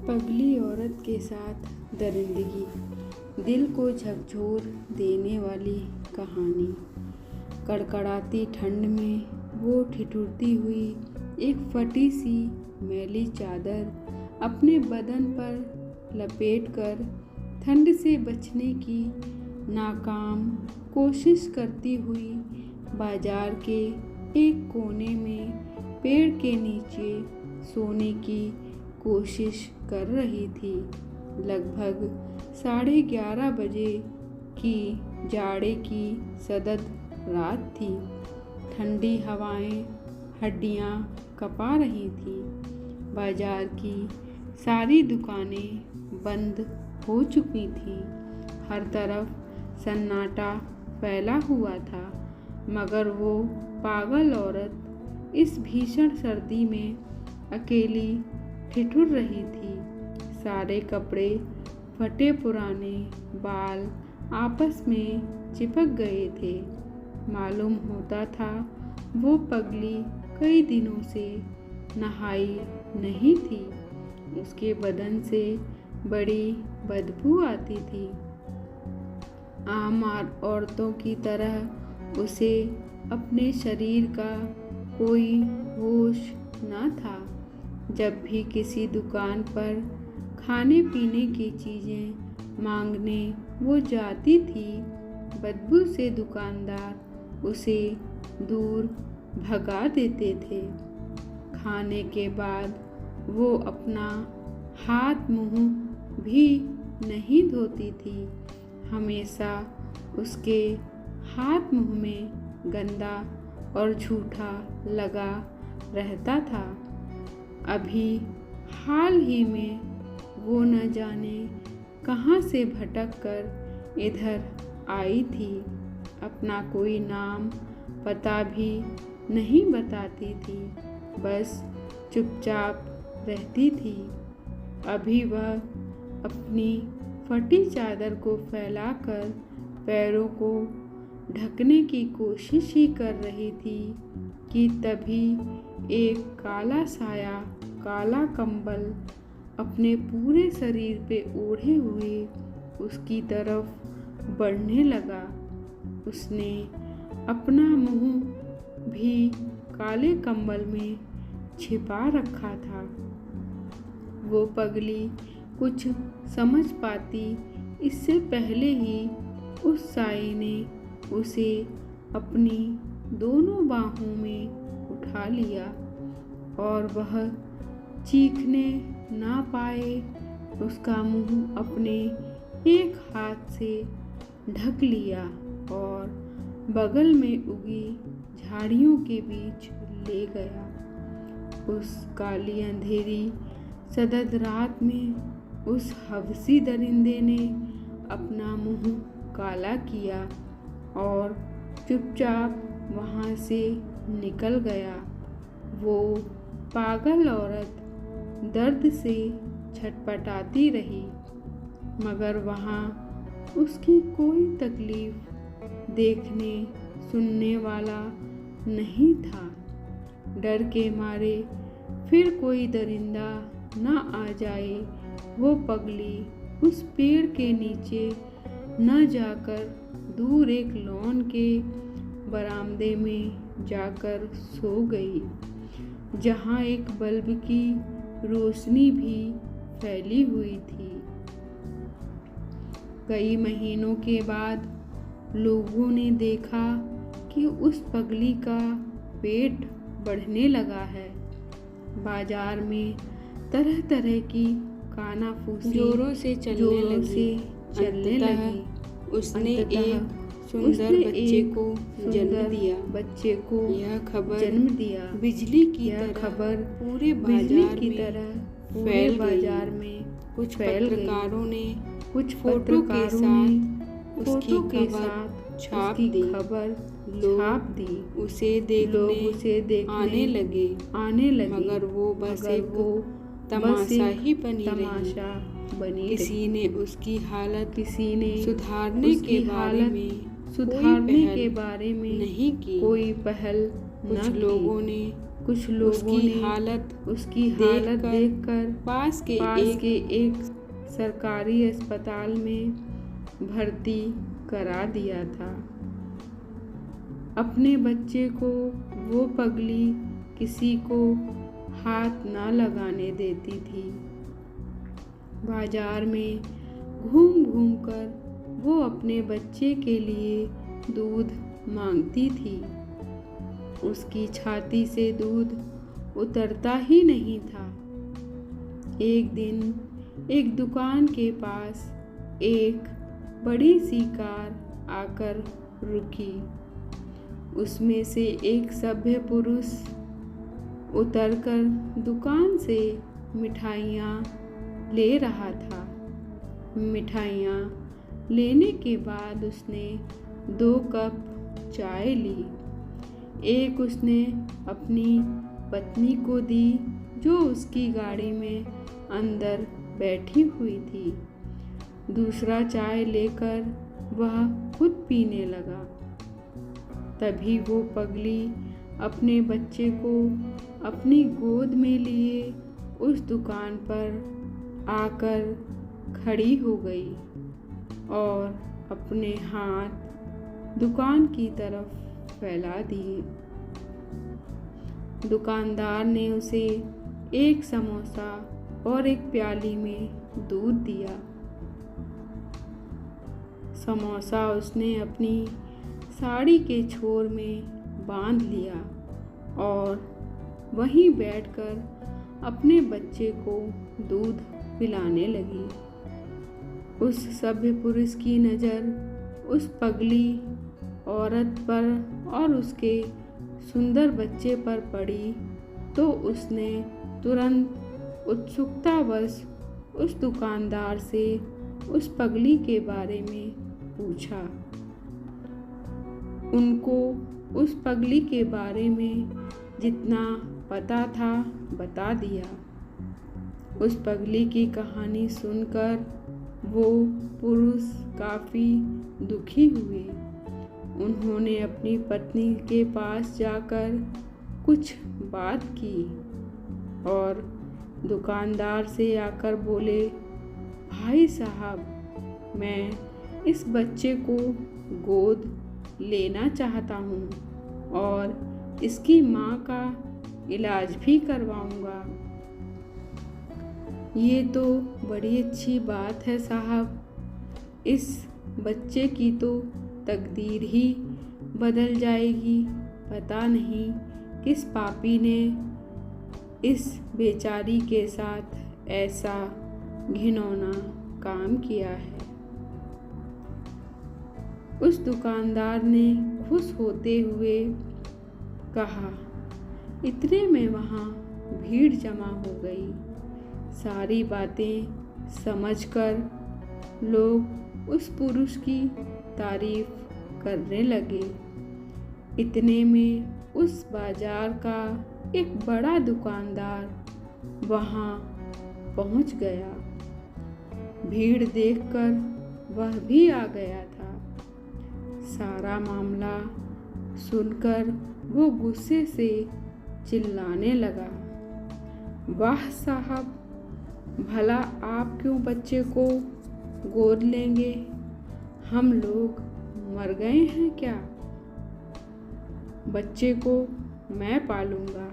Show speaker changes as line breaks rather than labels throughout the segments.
पगली औरत के साथ दरिंदगी, दिल को झकझोर देने वाली कहानी। कड़कड़ाती ठंड में वो ठिठुरती हुई एक फटी सी मैली चादर अपने बदन पर लपेटकर ठंड से बचने की नाकाम कोशिश करती हुई बाजार के एक कोने में पेड़ के नीचे सोने की कोशिश कर रही थी। लगभग 11:30 बजे की जाड़े की सदद रात थी। ठंडी हवाएं हड्डियां कपा रही थी। बाजार की सारी दुकानें बंद हो चुकी थीं। हर तरफ सन्नाटा फैला हुआ था, मगर वो पागल औरत इस भीषण सर्दी में अकेली ठिठुर रही थी। सारे कपड़े फटे पुराने, बाल आपस में चिपक गए थे। मालूम होता था वो पगली कई दिनों से नहाई नहीं थी। उसके बदन से बड़ी बदबू आती थी। आम औरतों की तरह उसे अपने शरीर का कोई होश न था। जब भी किसी दुकान पर खाने पीने की चीज़ें मांगने वो जाती थी, बदबू से दुकानदार उसे दूर भगा देते थे। खाने के बाद वो अपना हाथ मुंह भी नहीं धोती थी। हमेशा उसके हाथ मुंह में गंदा और झूठा लगा रहता था। अभी हाल ही में वो न जाने कहाँ से भटक कर इधर आई थी। अपना कोई नाम पता भी नहीं बताती थी, बस चुपचाप रहती थी। अभी वह अपनी फटी चादर को फैलाकर पैरों को ढकने की कोशिश ही कर रही थी कि तभी एक काला साया, काला कंबल अपने पूरे शरीर पे ओढ़े हुए उसकी तरफ बढ़ने लगा। उसने अपना मुंह भी काले कंबल में छिपा रखा था। वो पगली कुछ समझ पाती इससे पहले ही उस साये ने उसे अपनी दोनों बाहों में उठा लिया और वह चीखने ना पाए उसका मुंह अपने एक हाथ से ढक लिया और बगल में उगी झाड़ियों के बीच ले गया। उस काली अंधेरी सदद रात में उस हवसी दरिंदे ने अपना मुंह काला किया और चुपचाप वहाँ से निकल गया। वो पागल औरत दर्द से छटपटाती रही, मगर वहाँ उसकी कोई तकलीफ देखने सुनने वाला नहीं था। डर के मारे फिर कोई दरिंदा न आ जाए, वो पगली उस पेड़ के नीचे न जाकर दूर एक लॉन के बरामदे में जाकर सो गई, जहाँ एक बल्ब की रोशनी भी फैली हुई थी। कई महीनों के बाद लोगों ने देखा कि उस पगली का पेट बढ़ने लगा है। बाजार में तरह तरह की कानाफूसी
जोरों से चलने लगी। उसने एक सुंदर
बच्चे को
यह खबर
जन्म दिया।
बिजली की
खबर
पूरे
बिजली
बाजार
की
में
तरह
फैल
बाजार
गई।
में
कुछ
फैल गई।
पत्रकारों ने
कुछ
फोटो के साथ उसकी
के
खबर
साथ
छाप
उसकी
दी।
खबर
लोग
छाप दी।
उसे
लोग उसे
आने लगे, मगर वो बस एक तमाशा ही बनी रही। किसी ने उसकी हालत सुधारने के बारे में
नहीं की।
कोई पहल
कुछ
लोगों ने
कुछ लोगों ने उसकी हालत देखकर पास के एक सरकारी अस्पताल में भर्ती करा दिया था। अपने बच्चे को वो पगली किसी को हाथ ना लगाने देती थी। बाजार में घूम घूम कर वो अपने बच्चे के लिए दूध मांगती थी। उसकी छाती से दूध उतरता ही नहीं था। एक दिन एक दुकान के पास एक बड़ी सी कार आकर रुकी। उसमें से एक सभ्य पुरुष उतरकर दुकान से मिठाइयाँ ले रहा था। मिठाइयाँ लेने के बाद उसने 2 कप चाय ली। एक उसने अपनी पत्नी को दी जो उसकी गाड़ी में अंदर बैठी हुई थी। दूसरा चाय लेकर वह खुद पीने लगा। तभी वो पगली अपने बच्चे को अपनी गोद में लिए उस दुकान पर आकर खड़ी हो गई और अपने हाथ दुकान की तरफ फैला दिए। दुकानदार ने उसे एक समोसा और एक प्याली में दूध दिया। समोसा उसने अपनी साड़ी के छोर में बांध लिया और वहीं बैठकर अपने बच्चे को दूध पिलाने लगी। उस सभ्य पुरुष की नज़र उस पगली औरत पर और उसके सुंदर बच्चे पर पड़ी तो उसने तुरंत उत्सुकतावश उस दुकानदार से उस पगली के बारे में पूछा। उनको उस पगली के बारे में जितना पता था बता दिया। उस पगली की कहानी सुनकर वो पुरुष काफ़ी दुखी हुए। उन्होंने अपनी पत्नी के पास जाकर कुछ बात की और दुकानदार से आकर बोले, भाई साहब, मैं इस बच्चे को गोद लेना चाहता हूँ और इसकी माँ का इलाज भी करवाऊँगा। ये तो बड़ी अच्छी बात है साहब। इस बच्चे की तो तकदीर ही बदल जाएगी। पता नहीं किस पापी ने इस बेचारी के साथ ऐसा घिनौना काम किया है। उस दुकानदार ने खुश होते हुए कहा। इतने में वहाँ भीड़ जमा हो गई। सारी बातें समझकर लोग उस पुरुष की तारीफ करने लगे। इतने में उस बाजार का एक बड़ा दुकानदार वहाँ पहुँच गया। भीड़ देखकर वह भी आ गया था। सारा मामला सुनकर वो गुस्से से चिल्लाने लगा, वाह साहब, भला आप क्यों बच्चे को गोद लेंगे? हम लोग मर गए हैं क्या? बच्चे को मैं पालूंगा।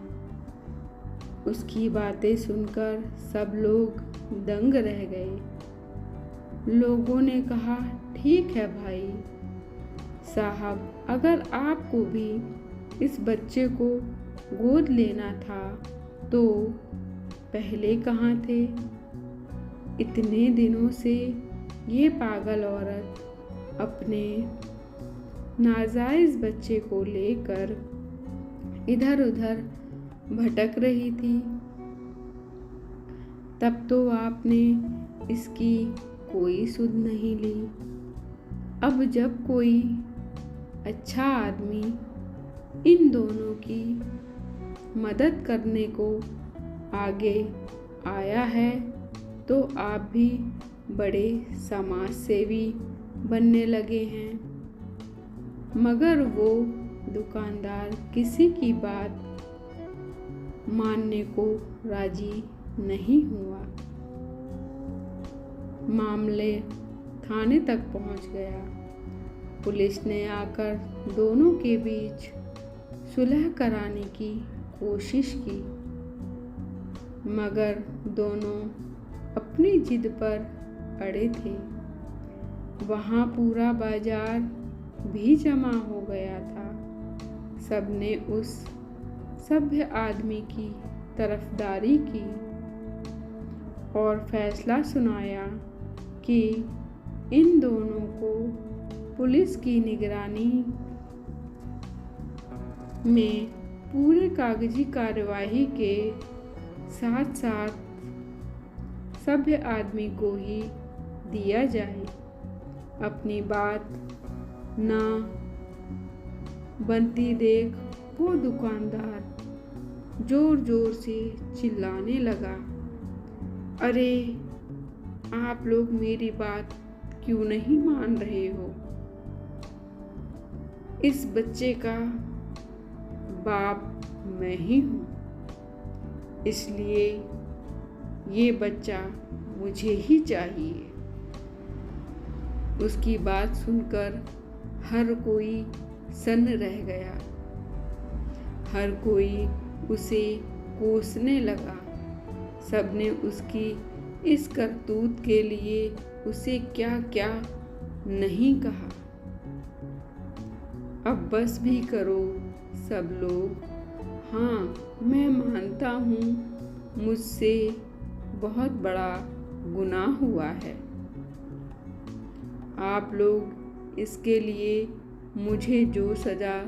उसकी बातें सुनकर सब लोग दंग रह गए। लोगों ने कहा, ठीक है भाई साहब, अगर आपको भी इस बच्चे को गोद लेना था तो पहले कहाँ थे? इतने दिनों से ये पागल औरत अपने नाजायज़ बच्चे को लेकर इधर उधर भटक रही थी। तब तो आपने इसकी कोई सुध नहीं ली। अब जब कोई अच्छा आदमी इन दोनों की मदद करने को आगे आया है तो आप भी बड़े समाज सेवी बनने लगे हैं। मगर वो दुकानदार किसी की बात मानने को राजी नहीं हुआ। मामले थाने तक पहुंच गया। पुलिस ने आकर दोनों के बीच सुलह कराने की कोशिश की, मगर दोनों अपनी जिद पर अड़े थे। वहाँ पूरा बाजार भी जमा हो गया था। सबने उस सभ्य आदमी की तरफदारी की और फैसला सुनाया कि इन दोनों को पुलिस की निगरानी में पूरे कागजी कार्यवाही के साथ साथ सभ्य आदमी को ही दिया जाए। अपनी बात ना बनती देख वो दुकानदार जोर जोर से चिल्लाने लगा, अरे आप लोग मेरी बात क्यों नहीं मान रहे हो? इस बच्चे का बाप मैं ही हूँ, इसलिए ये बच्चा मुझे ही चाहिए। उसकी बात सुनकर हर कोई सन्न रह गया। हर कोई उसे कोसने लगा। सबने उसकी इस करतूत के लिए उसे क्या क्या नहीं कहा। अब बस भी करो सब लोग। हाँ, मैं मानता हूँ मुझसे बहुत बड़ा गुनाह हुआ है। आप लोग इसके लिए मुझे जो सज़ा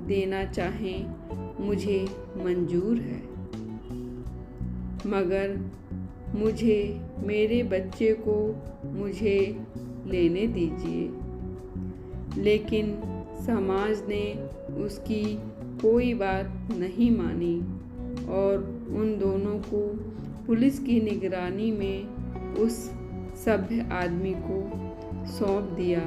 देना चाहें मुझे मंजूर है, मगर मुझे मेरे बच्चे को मुझे लेने दीजिए। लेकिन समाज ने उसकी कोई बात नहीं मानी और उन दोनों को पुलिस की निगरानी में उस सभ्य आदमी को सौंप दिया।